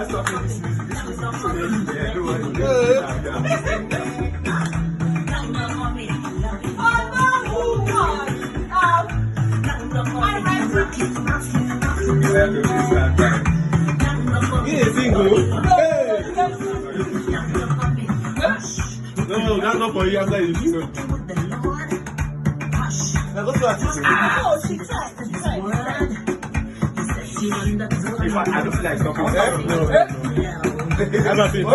stop playing this music. This music is so yeah, don't worry. You ain't single? Hey! No, that's not for you after you do. Now go to her sister. Oh, she tried. In fact, I don't feel like stopping. No. I'm not saying. Oh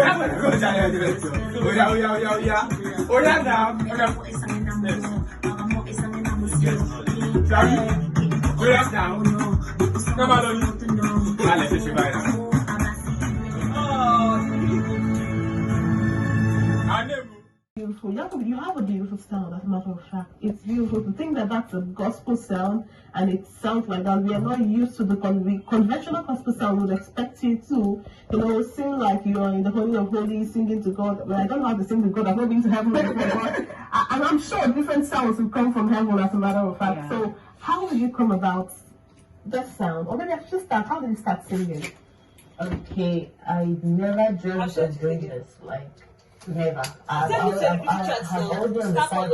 yeah, now. Go down. Come on, let's see right now. Beautiful. You have a beautiful sound, as a matter of fact. It's beautiful to think that that's a gospel sound and it sounds like that. We are not used to the conventional gospel sound would expect you to, sing like you are in the Holy of Holies, singing to God. Well, I don't know how to sing to God. I've not been to heaven before, and I'm sure different sounds will come from heaven, as a matter of fact. Yeah. So, how did you come about that sound? Or maybe I should just start. How did you start singing? Okay, I never dreamt of doing this. Like, never. I have always been on the side.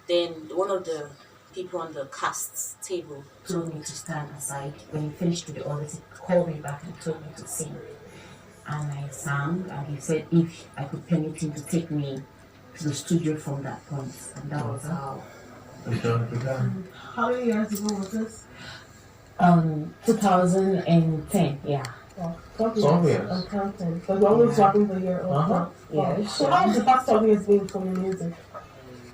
Then one of the people on the cast table told me to stand aside. When he finished with the others, he called me back and told me to sing. And I sang, and he said if I could permit him to take me to the studio from that point. And that was how. How many years ago was this? 2010, yeah. I'm counting. So we're always swapping the year over. Yeah. So how was the past 12 years been for your music?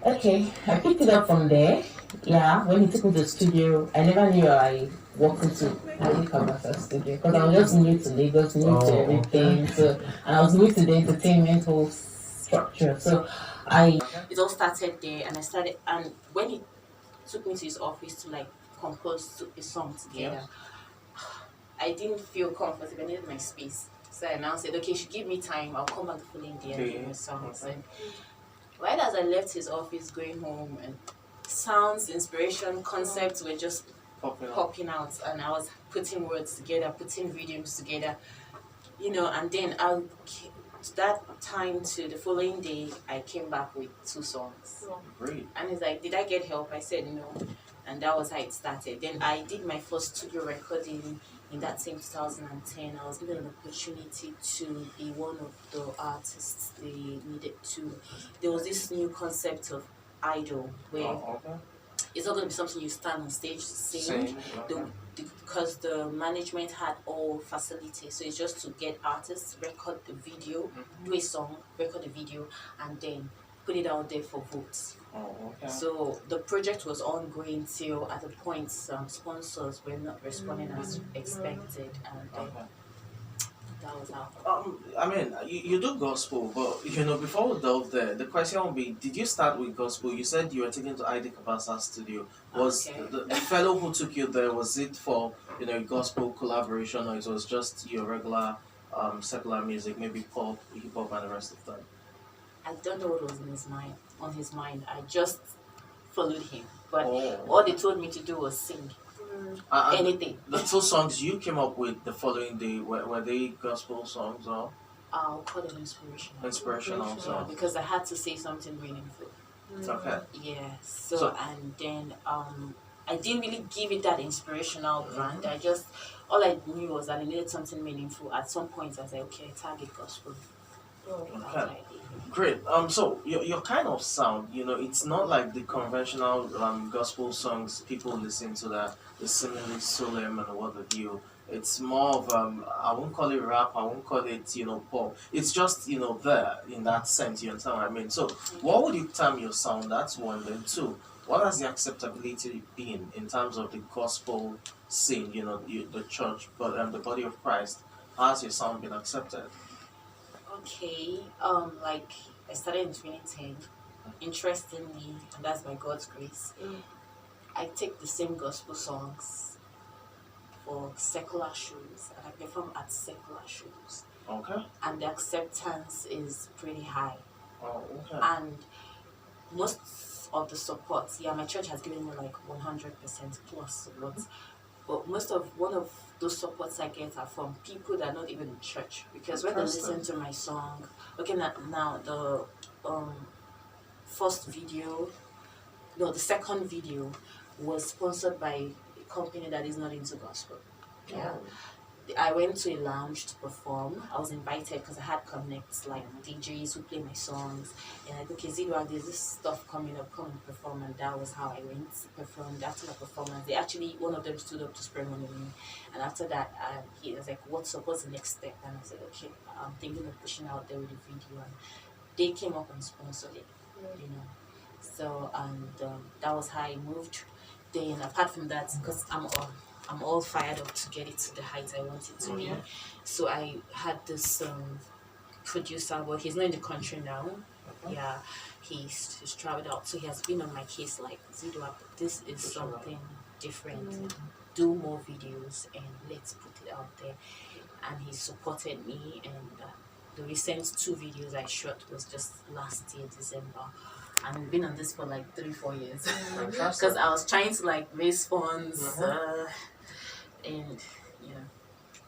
Okay, I picked it up from there. Yeah, when he took me to the studio, I never knew I walked into the studio because I was just new to Lagos, new to everything. So, and I was new to the entertainment whole structure. So it all started there, and when he took me to his office to like compose a song together, I didn't feel comfortable. I needed my space. So I now said, okay, you should give me time. I'll come back the following day and give me songs. And right as I left his office going home, and sounds, inspiration, concepts were just popping out. And I was putting words together, putting rhythms together, and then that time to the following day, I came back with 2 songs. Great. And he's like, did I get help? I said no. And that was how it started. Then I did my first studio recording in that same 2010. I was given an opportunity to be one of the artists they needed to. There was this new concept of idol where it's not going to be something you stand on stage to sing. Because the management had all facilities, so it's just to get artists, record the video, do a song, record the video, and then put it out there for votes. So the project was ongoing till at the point some sponsors were not responding as expected, and that was how. I mean, you do gospel, but before we delve there, the question would be: did you start with gospel? You said you were taken to ID Kabasa's studio. Was the fellow who took you there? Was it for gospel collaboration, or it was just your regular secular music, maybe pop, hip hop, and the rest of them? I don't know what was on his mind. I just followed him, but all they told me to do was sing. Anything. The 2 songs you came up with the following day, were they gospel songs or? I'll call them inspirational. Inspirational songs. Because I had to say something meaningful. Okay. Yeah. So and then I didn't really give it that inspirational brand. All I knew was that I needed something meaningful. At some point I was like, okay, target gospel. Okay. Great. So your kind of sound, it's not like the conventional gospel songs people listen to that the seemingly solemn and what have you. It's more of I won't call it rap, I won't call it pop. It's just there in that sense. You understand what I mean? So what would you term your sound? That's one. Then 2, what has the acceptability been in terms of the gospel scene? The church, but the body of Christ. How has your sound been accepted? Okay, like I started in 2010. Interestingly, and that's by God's grace, I take the same gospel songs for secular shows, and I perform at secular shows. Okay. And the acceptance is pretty high. Oh, okay. And most of the support, my church has given me like 100% plus support. But one of those supports I get are from people that are not even in church. Because when they listen to my song, looking at now the first video, no, the second video was sponsored by a company that is not into gospel. Yeah. I went to a lounge to perform. I was invited because I had connects like DJs who play my songs. And I okay, Ziduak, there's this stuff coming up, come and perform. And that was how I went to perform. After my performance, one of them stood up to spray money on me. And after that, he was like, what's up? What's the next step? And I said, okay, I'm thinking of pushing out there with a video. And they came up and sponsored it, you know. So, and that was how I moved. Then apart from that, because I'm all fired up to get it to the height I want it to be. So I had this producer, but he's not in the country now. Yeah, he's traveled out, so he has been on my case like, Ziduak, this is something different. Do more videos and let's put it out there. And he supported me, and the recent 2 videos I shot was just last year, December. And we've been on this for like 3-4 years. Because I was trying to like raise funds and yeah.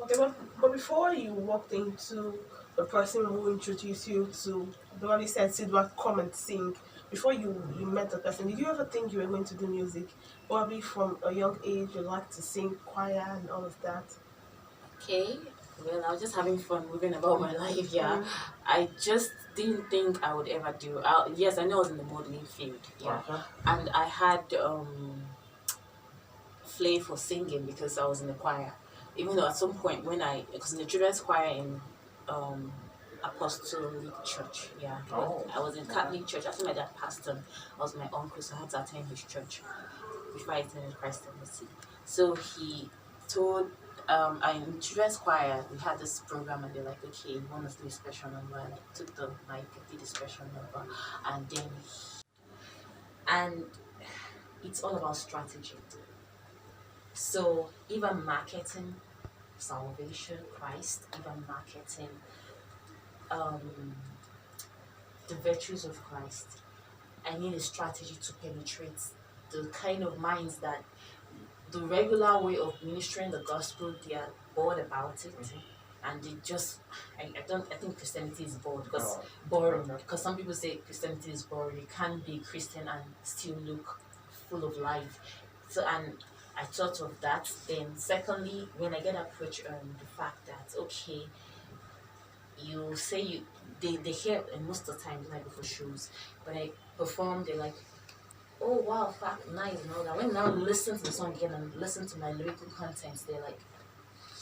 Okay, but before you walked into the person who introduced you to the one you said, Ziduak, come and sing, before you met the person, did you ever think you were going to do music? Probably from a young age, you like to sing choir and all of that. Okay, well, I was just having fun moving about my life, yeah. I just didn't think I would ever do. Yes, I know I was in the modeling field, yeah. And I had flair for singing because I was in the choir. Even though at some point because in the children's choir in Apostolic Church, yeah. I was in Catholic Church. After my dad passed on, I was my uncle, so I had to attend his church before I attended Christ Embassy. So he told, in children's choir, we had this program, and they're like, okay, you want to do a special number? And I took the mic, I did a special number, and it's all about strategy. So even marketing salvation, Christ, even marketing the virtues of Christ, I need a strategy to penetrate the kind of minds that the regular way of ministering the gospel, they are bored about it. And they just, I think Christianity is boring, because some people say Christianity is boring. You can't be Christian and still look full of life. So, and I thought of that. Then secondly, when I get approached the fact that, okay, you say they hear, and most of the time the night before shows, when I perform, they're like, oh wow, fact, nice and all that. When now listen to the song again and listen to my lyrical contents, they're like,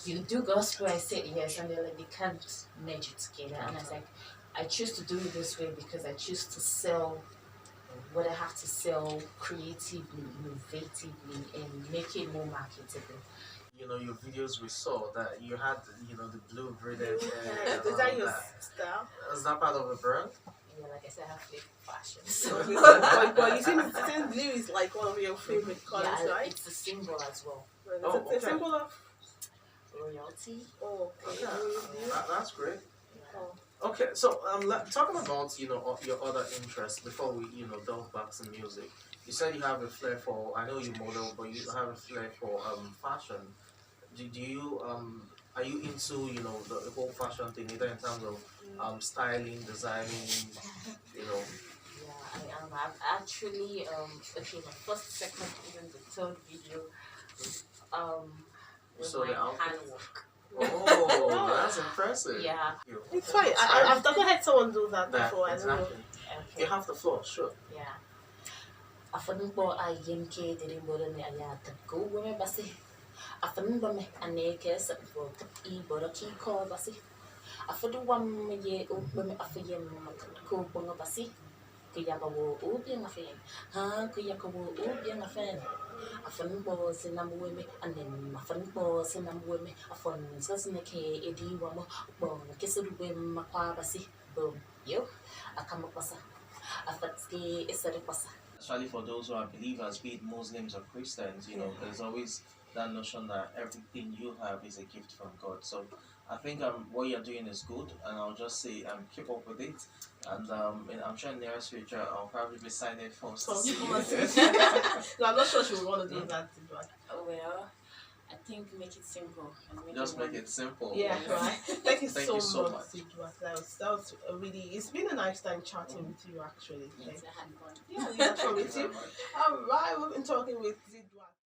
you do gospel? I said yes, and they're like, they can't merge it together. And I was like, I choose to do it this way because I choose to sell what I have to sell creatively, innovatively, and make it more marketable. You know, your videos, we saw that you had, the blue braided hair. Is that your style? Is that part of a brand? Yeah, like I said, I have fake fashion. So but you think blue is like one of your favorite colors, right? It's a symbol as well. It's a symbol of royalty. Oh, okay. That's great. Yeah. Okay, so talking about your other interests before we delve back to music. You said you have a flair for, I know you model, but you have a flair for fashion. Do you are you into the whole fashion thing, either in terms of styling, designing, Yeah, I am. I've actually okay, my first, second, even the third video was So my the outfit? handwork. Oh, that's impressive. Yeah. It's fine. I've never had someone do that before. Exactly. I don't know. Okay. You have the floor, sure. Yeah. Afadin po ay yemke diri bodo ni ayata ko weme basi. Afadin ba me aneke sa bo I bodo ki ko basi. Afadu wam ye o me afiyem ko bonga basi. Kuya ba wo o bi ngafen. Ha kuya ko wo o bi ngafen. Afadin po sinamwe me anen afadin po sinamwe me afon sasne ke edi wamo bo kesuru be makwa basi. Bo yo akama pasa. Afatske esare pasa. Especially for those who are believers, be it Muslims or Christians, there's always that notion that everything you have is a gift from God. So I think what you're doing is good, and I'll just say keep up with it. And I'm sure in the nearest future I'll probably be signing for. No, I'm not sure she would want to do that. Well, I think make it simple and make Just it make work. it simple. Yeah, right. Thank you Thank so you so much, much. Ziduak. That was a really. It's been a nice time chatting with you, actually. Yes, I had fun. Yeah, we had fun Thank you with very you. much. All right, we've been talking with Ziduak.